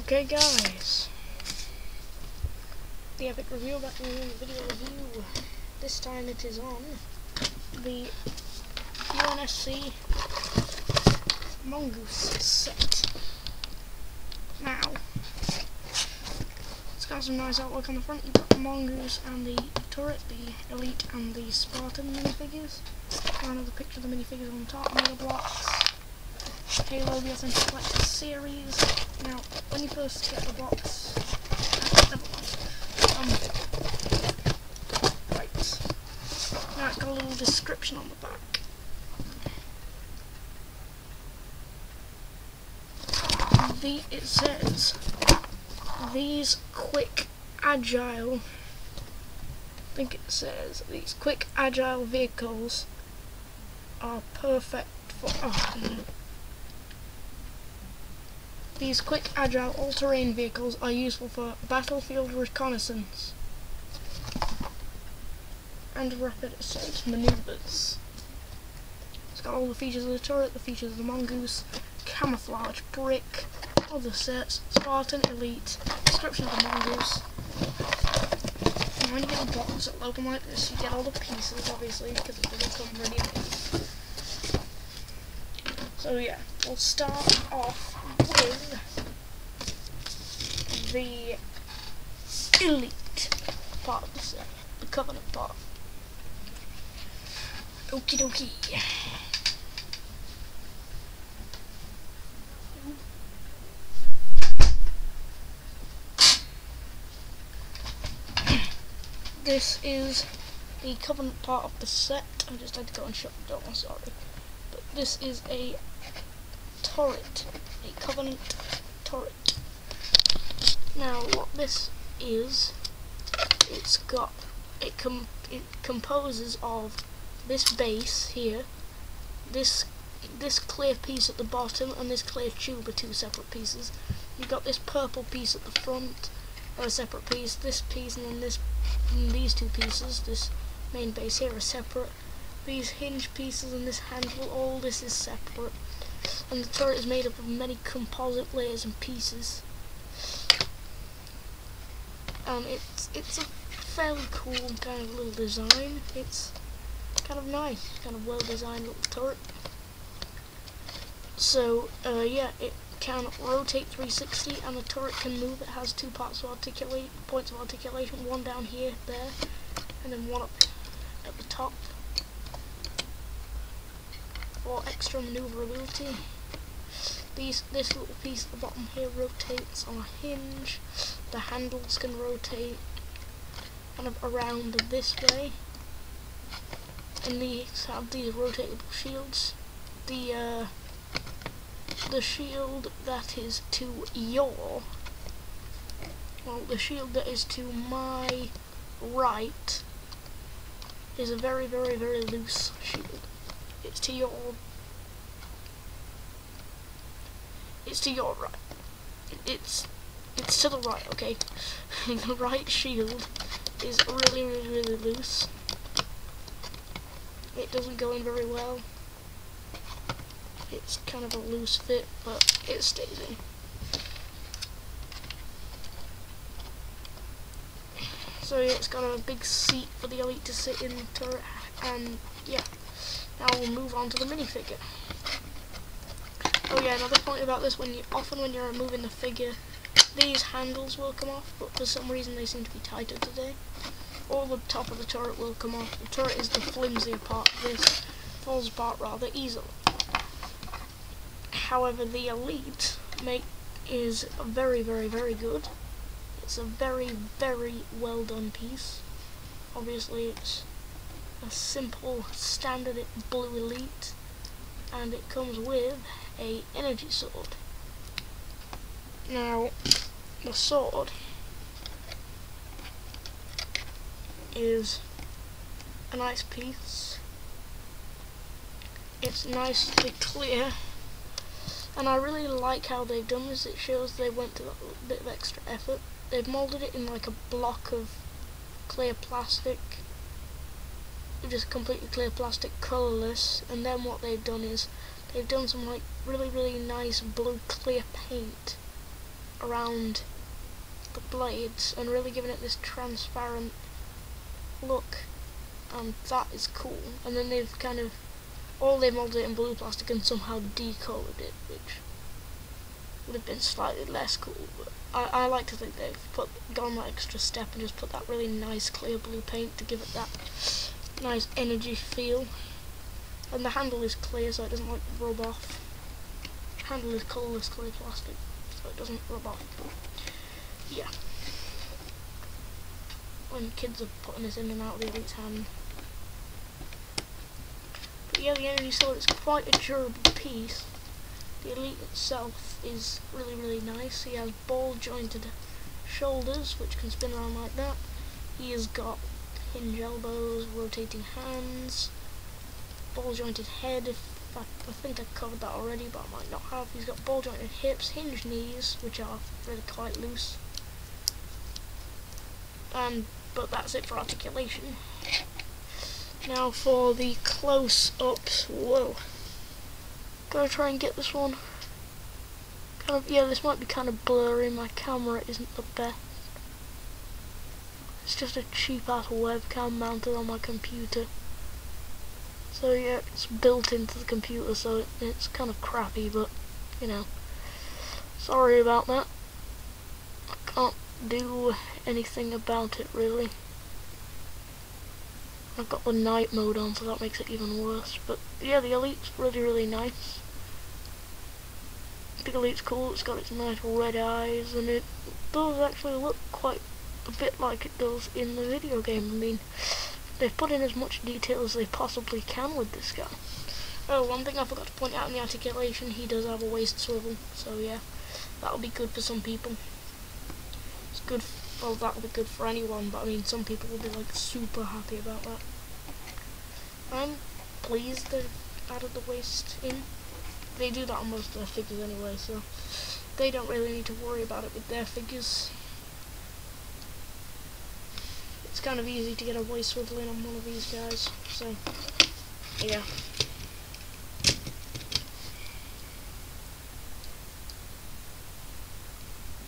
Okay guys, the epic review back in the video review. This time it is on the UNSC Mongoose set. Now, it's got some nice artwork on the front. You've got the Mongoose and the turret, the Elite and the Spartan minifigures. Another picture of the minifigures on the top, Megabloks, Halo, the Authentic Collector's Series. Now, when you first get the box, right, now it's got a little description on the back. It says, these quick, agile, I think it says, these quick, agile vehicles are perfect for, these quick, agile, all-terrain vehicles are useful for battlefield reconnaissance and rapid assault maneuvers. It's got all the features of the turret, the features of the Mongoose, camouflage, brick, other sets, Spartan, Elite, description of the Mongoose. And when you get a box that open like this, you get all the pieces, obviously, because it doesn't come ready made. So yeah, we'll start off with the Elite part of the set, the Covenant part. Okie dokie. This is the Covenant part of the set. I just had to go and shut the door, I'm sorry. But this is a turret, a Covenant turret. Now what this is, it composes of this base here, this clear piece at the bottom, and this clear tube are two separate pieces. You've got this purple piece at the front, or a separate piece, this piece, and then these two pieces, this main base here, are separate. These hinge pieces and this handle, all this is separate. And the turret is made up of many composite layers and pieces. It's a fairly cool kind of little design. It's kind of nice, kind of well designed little turret. So yeah, it can rotate 360 and the turret can move. It has two points of articulation, one down here, there, and then one up at the top for extra maneuverability. This little piece at the bottom here rotates on a hinge. The handles can rotate kind of around this way, and these have these rotatable shields. The shield that is to the shield that is to my right is a very, very, very loose shield. It's to your right. It's to the right, okay? The right shield is really, really, really loose. It doesn't go in very well. It's kind of a loose fit, but it stays in. So yeah, it's got a big seat for the Elite to sit in the turret, and yeah. Now we'll move on to the minifigure. Oh yeah, another point about this, often when you're removing the figure, these handles will come off, but for some reason they seem to be tighter today. Or the top of the turret will come off. The turret is the flimsier part of this, falls apart rather easily. However, the Elite is very, very, very good. It's a very, very well done piece. Obviously it's a simple standard blue Elite, and it comes with a energy sword. Now the sword is a nice piece. It's nicely clear, and I really like how they've done this. It shows they went to a bit of extra effort. They've molded it in like a block of clear plastic, just completely clear plastic, colourless, and then what they've done is they've done some like really, really nice blue clear paint around the blades and really giving it this transparent look, and that is cool. And then they've kind of, or they molded it in blue plastic and somehow decolored it, which would have been slightly less cool, but I like to think they've gone that extra step and just put that really nice clear blue paint to give it that nice energy feel. And the handle is clear, so it doesn't like rub off. Handle is colourless clear plastic, so it doesn't rub off. Yeah. When kids are putting this in and out of the Elite's hand. But yeah, the energy sword is quite a durable piece. The Elite itself is really, really nice. He has ball jointed shoulders, which can spin around like that. He has got hinge elbows, rotating hands, ball jointed head. I think I covered that already, but I might not have. He's got ball jointed hips, hinged knees, which are really quite loose. But that's it for articulation. Now for the close-ups. Whoa. Gotta try and get this one. Yeah, this might be kind of blurry. My camera isn't the best. It's just a cheap-ass webcam mounted on my computer. So yeah, it's built into the computer, so it's kind of crappy, but, you know. Sorry about that. I can't do anything about it, really. I've got the night mode on, so that makes it even worse. But yeah, the Elite's really, really nice. The Elite's cool. It's got its nice red eyes, and it does actually look quite a bit like it does in the video game. I mean, they've put in as much detail as they possibly can with this guy. Oh, one thing I forgot to point out in the articulation, he does have a waist swivel, so yeah, that'll be good for some people. It's good, well, that'll be good for anyone, but I mean, some people will be like super happy about that. I'm pleased they've added the waist in. They do that on most of their figures anyway, so they don't really need to worry about it with their figures. It's kind of easy to get a waist swivel in on one of these guys, so yeah.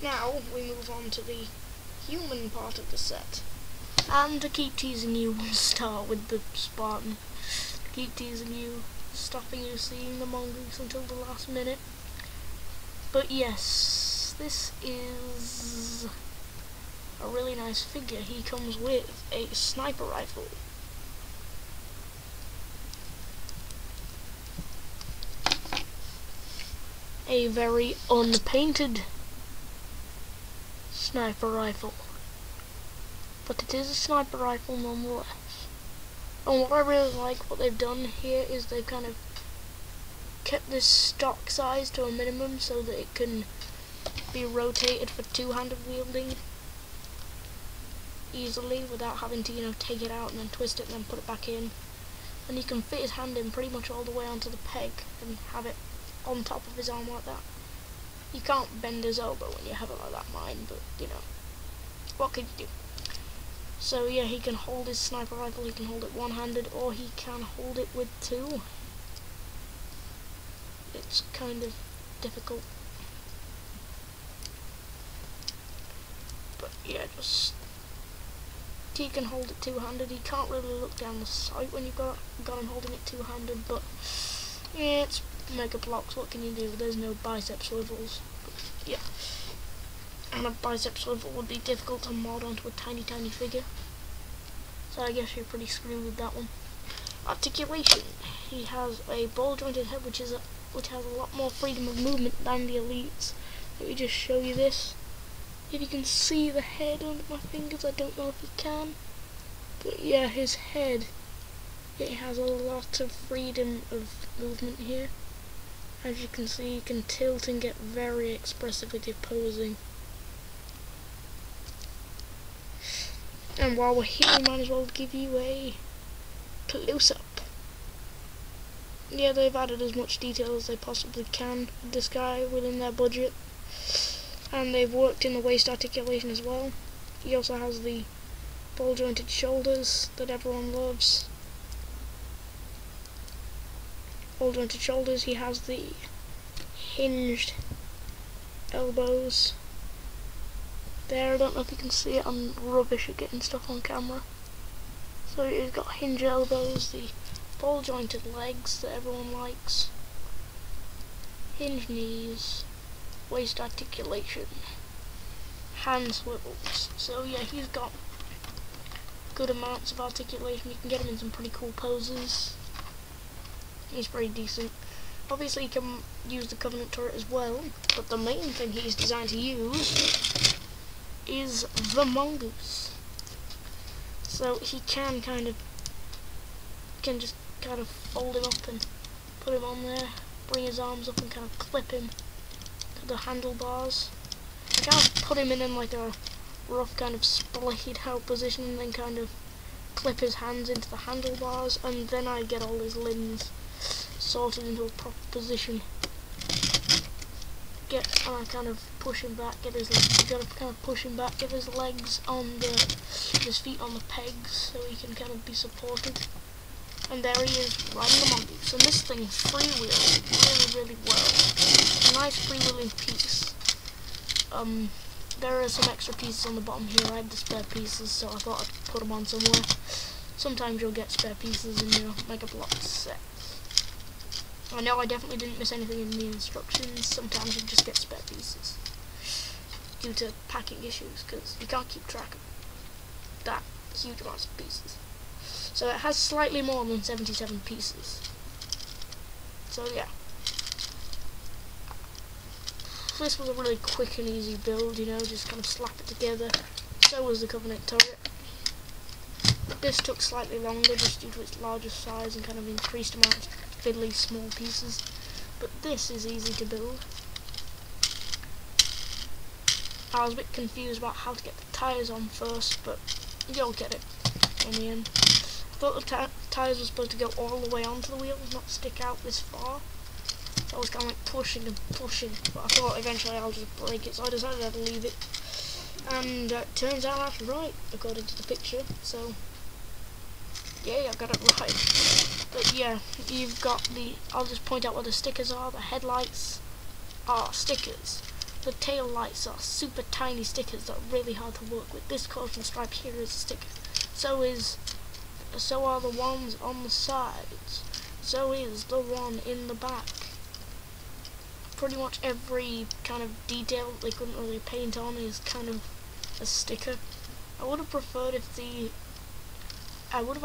Now we move on to the human part of the set. And to keep teasing you, we'll start with the Spartan. To keep teasing you, stopping you seeing the mongoose until the last minute. But yes, this is a really nice figure. He comes with a sniper rifle. A very unpainted sniper rifle. But it is a sniper rifle nonetheless. And what I really like what they've done here is they've kind of kept this stock size to a minimum so that it can be rotated for two-handed wielding easily without having to, you know, take it out and then twist it and then put it back in. And he can fit his hand in pretty much all the way onto the peg and have it on top of his arm like that. You can't bend his elbow when you have it like that, mind, but, you know, what can you do? So yeah, he can hold his sniper rifle, he can hold it one-handed, or he can hold it with two. It's kind of difficult. But yeah, he can hold it two-handed. He can't really look down the sight when you've got him holding it two-handed, but yeah, it's Megabloks, what can you do? There's no bicep swivels. But, yeah. And a bicep swivel would be difficult to mod onto a tiny figure. So I guess you're pretty screwed with that one. Articulation. He has a ball jointed head which has a lot more freedom of movement than the Elites. Let me just show you this. If you can see the head under my fingers, I don't know if you can. But yeah, his head, it has a lot of freedom of movement here. As you can see, you can tilt and get very expressive with your posing. And while we're here, we might as well give you a close-up. Yeah, they've added as much detail as they possibly can with this guy within their budget. And they've worked in the waist articulation as well. He also has the ball-jointed shoulders that everyone loves. Ball-jointed shoulders, he has the hinged elbows, there. I don't know if you can see it, I'm rubbish at getting stuff on camera. So he's got hinge elbows, the ball jointed legs that everyone likes, hinge knees, waist articulation, hand swivels. So yeah, he's got good amounts of articulation. You can get him in some pretty cool poses. He's pretty decent. Obviously you can use the Covenant turret as well, but the main thing he's designed to use is the mongoose. So he can just kind of fold him up and put him on there, bring his arms up and kind of clip him to the handlebars. I kind of put him in like a rough kind of splayed out position and then kind of clip his hands into the handlebars, and then I get all his limbs sorted into a proper position. Kind of push him back, get his legs on his feet on the pegs so he can kind of be supported. And there he is riding the mongoose. And this thing freewheels really well. It's a nice freewheeling piece. There are some extra pieces on the bottom here. I had the spare pieces, so I thought I'd put them on somewhere. Sometimes you'll get spare pieces in your Megabloks set. I know I definitely didn't miss anything in the instructions. Sometimes you just get spare pieces due to packing issues, because you can't keep track of that huge amounts of pieces. So it has slightly more than 77 pieces. So yeah. This was a really quick and easy build, you know, just kind of slap it together. So was the Covenant turret. This took slightly longer just due to its larger size and kind of increased amount of fiddly small pieces. But this is easy to build. I was a bit confused about how to get the tyres on first, but you'll get it in the end. I thought the tyres were supposed to go all the way onto the wheels, not stick out this far. So I was kind of like pushing and pushing, but I thought eventually I'll just break it, so I decided I'd leave it. And it turns out that's right, according to the picture, so yeah, I got it right. But yeah, you've got I'll just point out what the stickers are. The headlights are stickers. The tail lights are super tiny stickers that are really hard to work with. This caution stripe here is a sticker. So are the ones on the sides. So is the one in the back. Pretty much every kind of detail that they couldn't really paint on is kind of a sticker. I would have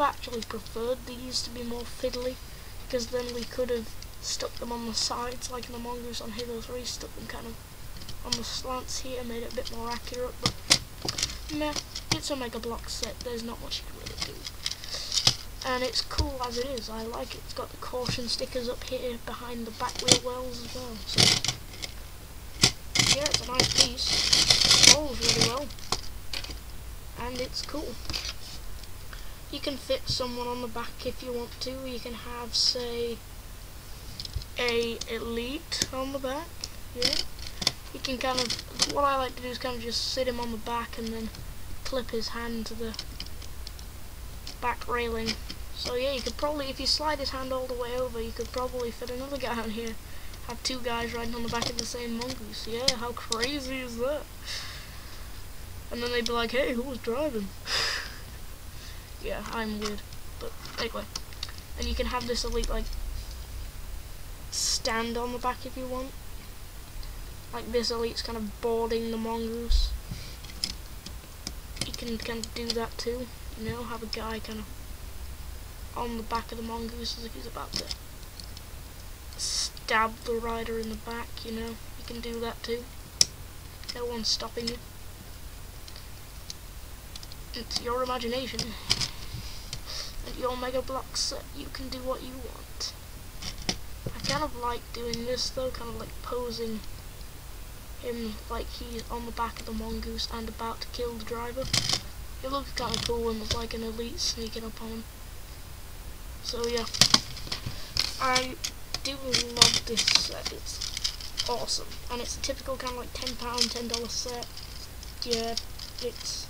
actually preferred these to be more fiddly, because then we could have stuck them on the sides like in the Mongoose on Halo 3, stuck them kind of on the slants here, made it a bit more accurate, but meh, it's a Megabloks set, there's not much you can really do. And it's cool as it is, I like it. It's got the caution stickers up here behind the back wheel wells as well, so yeah, it's a nice piece. It rolls really well, and it's cool. You can fit someone on the back if you want to. You can have, say, a elite on the back, yeah. You can kind of, what I like to do is kind of just sit him on the back and then clip his hand to the back railing. So yeah, you could probably, if you slide his hand all the way over, you could probably fit another guy on here. Have two guys riding on the back of the same mongoose. Yeah, how crazy is that? And then they'd be like, hey, who was driving? Yeah, I'm weird. But anyway. And you can have this elite, like, stand on the back if you want. Like this elite's kind of boarding the mongoose. You can kind of do that too, you know, have a guy kind of on the back of the mongoose as if he's about to stab the rider in the back, you know. You can do that too. No one's stopping you. It's your imagination. At your Megabloks set, you can do what you want. I kind of like doing this though, kind of like posing him like he's on the back of the mongoose and about to kill the driver. It looks kind of cool when there's like an elite sneaking up on him. So yeah, I do love this set. It's awesome, and it's a typical kind of like £10, $10 set. Yeah, it's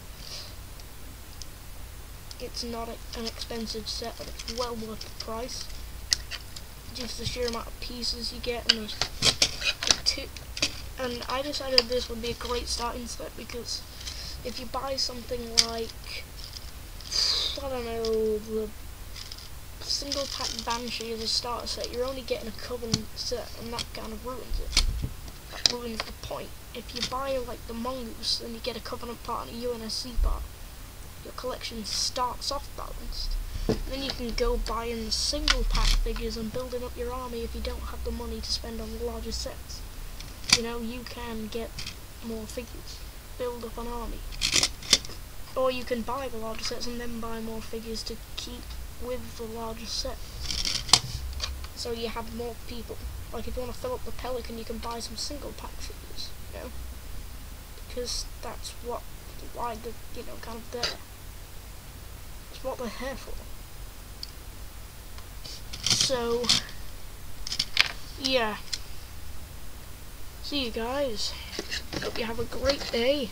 not an expensive set, but it's well worth the price. Just the sheer amount of pieces you get, and and I decided this would be a great starting set because if you buy something like, I don't know, the single pack Banshee as a starter set, you're only getting a Covenant set, and that kind of ruins it. That ruins the point. If you buy like the Mongoose, then you get a Covenant part and a UNSC part. Your collection starts off balanced. Then you can go buying the single pack figures and building up your army if you don't have the money to spend on the larger sets. You know, you can get more figures, build up an army. Or you can buy the larger sets and then buy more figures to keep with the larger sets. So you have more people. Like if you want to fill up the Pelican, you can buy some single pack figures, you know? Because that's why they're, you know, kind of there. It's what they're here for. So, yeah. See you guys. Hope you have a great day.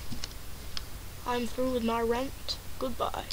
I'm through with my rant. Goodbye.